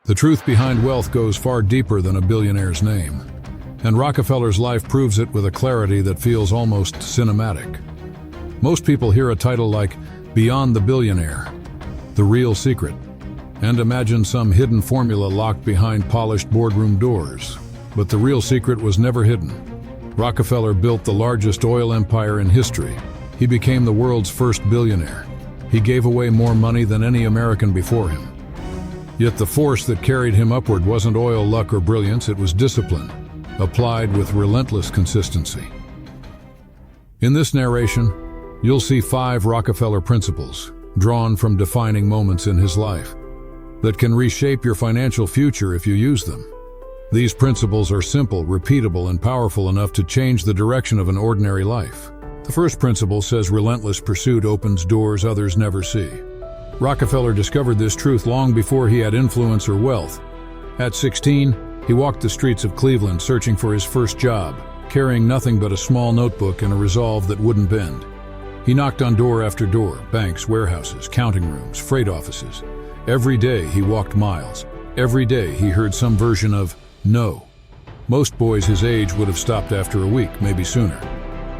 The truth behind wealth goes far deeper than a billionaire's name, and Rockefeller's life proves it with a clarity that feels almost cinematic. Most people hear a title like Beyond the Billionaire, The Real Secret, and imagine some hidden formula locked behind polished boardroom doors. But the real secret was never hidden. Rockefeller built the largest oil empire in history. He became the world's first billionaire. He gave away more money than any American before him. Yet the force that carried him upward wasn't oil, luck, or brilliance, it was discipline, applied with relentless consistency. In this narration, you'll see 5 Rockefeller principles, drawn from defining moments in his life, that can reshape your financial future if you use them. These principles are simple, repeatable, and powerful enough to change the direction of an ordinary life. The first principle says relentless pursuit opens doors others never see. Rockefeller discovered this truth long before he had influence or wealth. At 16, he walked the streets of Cleveland searching for his first job, carrying nothing but a small notebook and a resolve that wouldn't bend. He knocked on door after door, banks, warehouses, counting rooms, freight offices. Every day he walked miles. Every day he heard some version of no. Most boys his age would have stopped after a week, maybe sooner.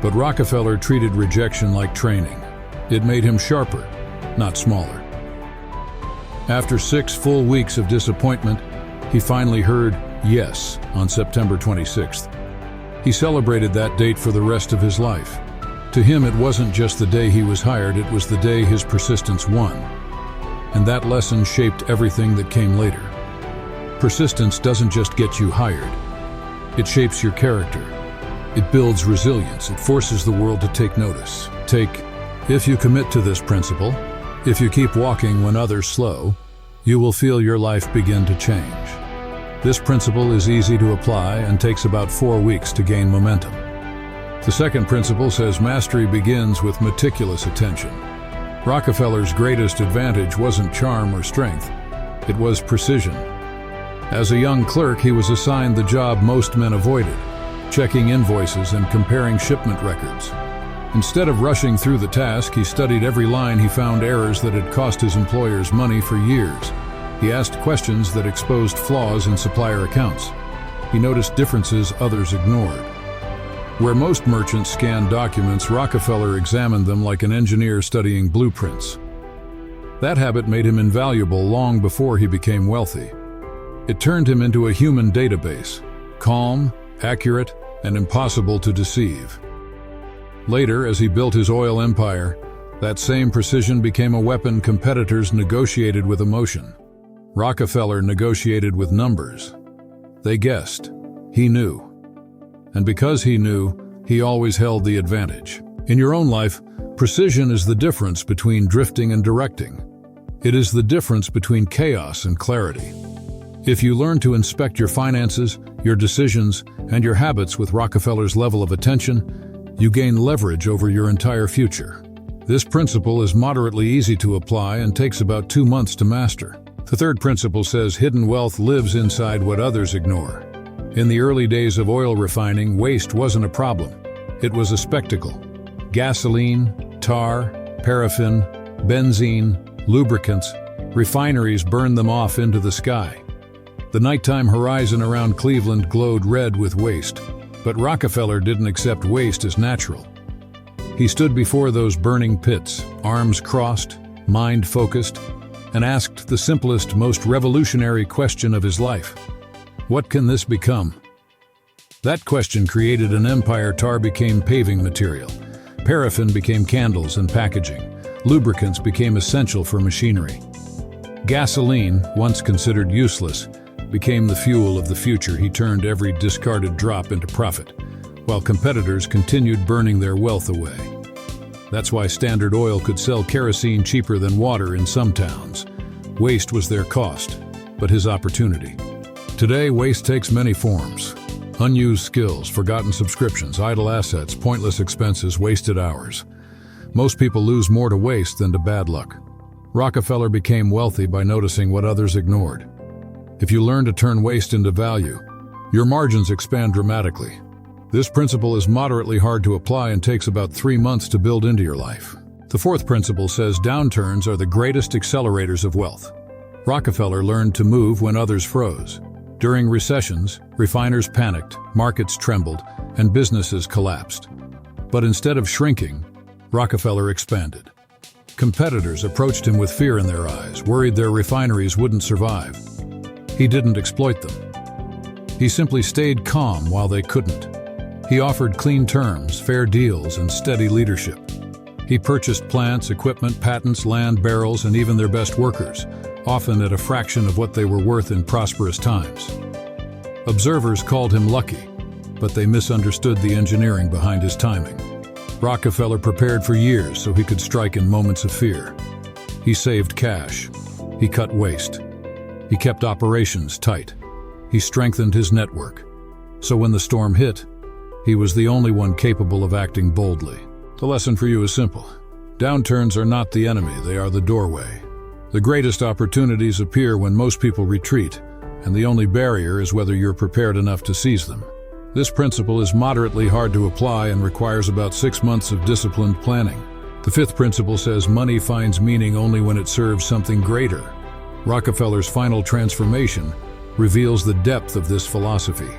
But Rockefeller treated rejection like training. It made him sharper, not smaller. After 6 full weeks of disappointment, he finally heard yes on September 26th. He celebrated that date for the rest of his life. To him, it wasn't just the day he was hired, it was the day his persistence won. And that lesson shaped everything that came later. Persistence doesn't just get you hired. It shapes your character. It builds resilience. It forces the world to take notice. If you commit to this principle, if you keep walking when others slow, you will feel your life begin to change. This principle is easy to apply and takes about 4 weeks to gain momentum. The second principle says mastery begins with meticulous attention. Rockefeller's greatest advantage wasn't charm or strength. It was precision. As a young clerk, he was assigned the job most men avoided, checking invoices and comparing shipment records. Instead of rushing through the task, he studied every line. He found errors that had cost his employers money for years. He asked questions that exposed flaws in supplier accounts. He noticed differences others ignored. Where most merchants scanned documents, Rockefeller examined them like an engineer studying blueprints. That habit made him invaluable long before he became wealthy. It turned him into a human database, calm, accurate, and impossible to deceive. Later, as he built his oil empire, that same precision became a weapon competitors negotiated with emotion. Rockefeller negotiated with numbers. They guessed. He knew. And because he knew, he always held the advantage. In your own life, precision is the difference between drifting and directing. It is the difference between chaos and clarity. If you learn to inspect your finances, your decisions, and your habits with Rockefeller's level of attention, you gain leverage over your entire future. This principle is moderately easy to apply and takes about 2 months to master. The third principle says hidden wealth lives inside what others ignore. In the early days of oil refining, waste wasn't a problem. It was a spectacle. Gasoline, tar, paraffin, benzene, lubricants, refineries burned them off into the sky. The nighttime horizon around Cleveland glowed red with waste. But Rockefeller didn't accept waste as natural. He stood before those burning pits, arms crossed, mind focused, and asked the simplest, most revolutionary question of his life. What can this become? That question created an empire. Tar became paving material. Paraffin became candles and packaging. Lubricants became essential for machinery. Gasoline, once considered useless, became the fuel of the future. He turned every discarded drop into profit, while competitors continued burning their wealth away. That's why Standard Oil could sell kerosene cheaper than water in some towns. Waste was their cost, but his opportunity. Today, waste takes many forms. Unused skills, forgotten subscriptions, idle assets, pointless expenses, wasted hours. Most people lose more to waste than to bad luck. Rockefeller became wealthy by noticing what others ignored. If you learn to turn waste into value, your margins expand dramatically. This principle is moderately hard to apply and takes about 3 months to build into your life. The fourth principle says downturns are the greatest accelerators of wealth. Rockefeller learned to move when others froze. During recessions, refiners panicked, markets trembled, and businesses collapsed. But instead of shrinking, Rockefeller expanded. Competitors approached him with fear in their eyes, worried their refineries wouldn't survive. He didn't exploit them. He simply stayed calm while they couldn't. He offered clean terms, fair deals, and steady leadership. He purchased plants, equipment, patents, land, barrels, and even their best workers, often at a fraction of what they were worth in prosperous times. Observers called him lucky, but they misunderstood the engineering behind his timing. Rockefeller prepared for years so he could strike in moments of fear. He saved cash. He cut waste. He kept operations tight. He strengthened his network. So when the storm hit, he was the only one capable of acting boldly. The lesson for you is simple. Downturns are not the enemy, they are the doorway. The greatest opportunities appear when most people retreat, and the only barrier is whether you're prepared enough to seize them. This principle is moderately hard to apply and requires about 6 months of disciplined planning. The fifth principle says money finds meaning only when it serves something greater. Rockefeller's final transformation reveals the depth of this philosophy.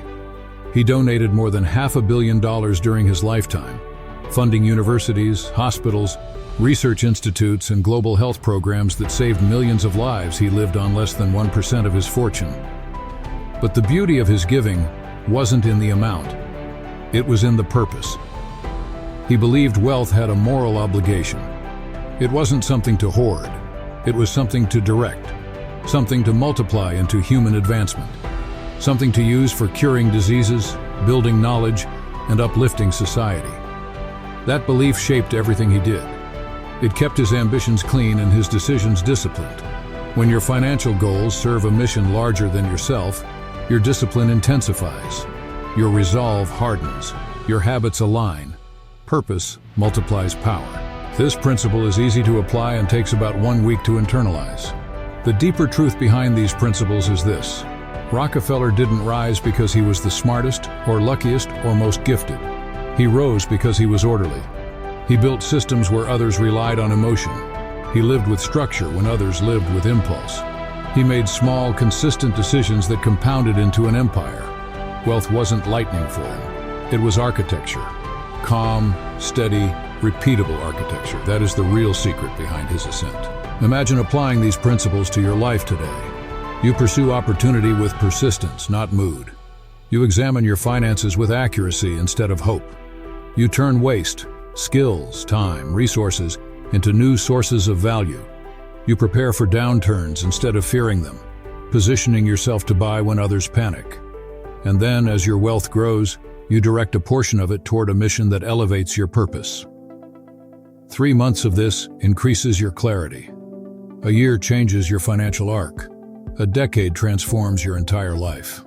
He donated more than $500 million during his lifetime, funding universities, hospitals, research institutes, and global health programs that saved millions of lives. He lived on less than 1% of his fortune. But the beauty of his giving wasn't in the amount. It was in the purpose. He believed wealth had a moral obligation. It wasn't something to hoard. It was something to direct, something to multiply into human advancement, something to use for curing diseases, building knowledge, and uplifting society. That belief shaped everything he did. It kept his ambitions clean and his decisions disciplined. When your financial goals serve a mission larger than yourself, your discipline intensifies. Your resolve hardens. Your habits align. Purpose multiplies power. This principle is easy to apply and takes about 1 week to internalize. The deeper truth behind these principles is this. Rockefeller didn't rise because he was the smartest or luckiest or most gifted. He rose because he was orderly. He built systems where others relied on emotion. He lived with structure when others lived with impulse. He made small, consistent decisions that compounded into an empire. Wealth wasn't lightning for him. It was architecture. Calm, steady, repeatable architecture. That is the real secret behind his ascent. Imagine applying these principles to your life today. You pursue opportunity with persistence, not mood. You examine your finances with accuracy instead of hope. You turn waste, skills, time, resources into new sources of value. You prepare for downturns instead of fearing them, positioning yourself to buy when others panic. And then, as your wealth grows, you direct a portion of it toward a mission that elevates your purpose. 3 months of this increases your clarity. A year changes your financial arc. A decade transforms your entire life.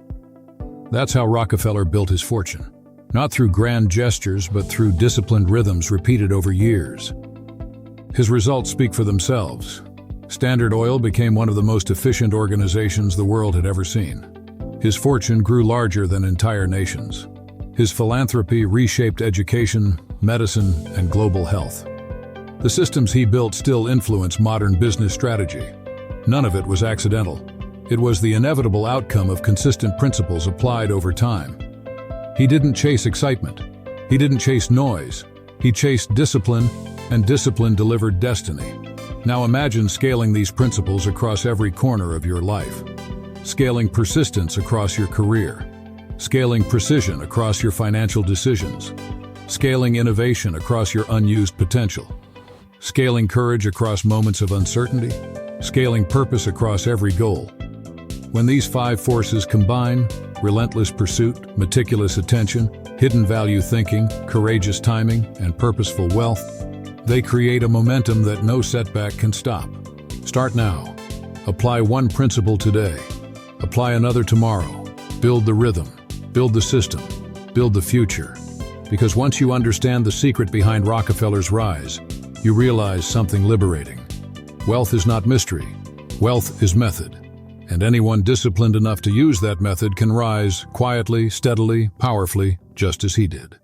That's how Rockefeller built his fortune. Not through grand gestures, but through disciplined rhythms repeated over years. His results speak for themselves. Standard Oil became one of the most efficient organizations the world had ever seen. His fortune grew larger than entire nations. His philanthropy reshaped education, medicine, and global health. The systems he built still influence modern business strategy. None of it was accidental. It was the inevitable outcome of consistent principles applied over time. He didn't chase excitement. He didn't chase noise. He chased discipline, and discipline delivered destiny. Now imagine scaling these principles across every corner of your life. Scaling persistence across your career. Scaling precision across your financial decisions. Scaling innovation across your unused potential. Scaling courage across moments of uncertainty. Scaling purpose across every goal. When these 5 forces combine, relentless pursuit, meticulous attention, hidden value thinking, courageous timing, and purposeful wealth, they create a momentum that no setback can stop. Start now. Apply one principle today. Apply another tomorrow. Build the rhythm. Build the system. Build the future. Because once you understand the secret behind Rockefeller's rise, you realize something liberating. Wealth is not mystery. Wealth is method. And anyone disciplined enough to use that method can rise quietly, steadily, powerfully, just as he did.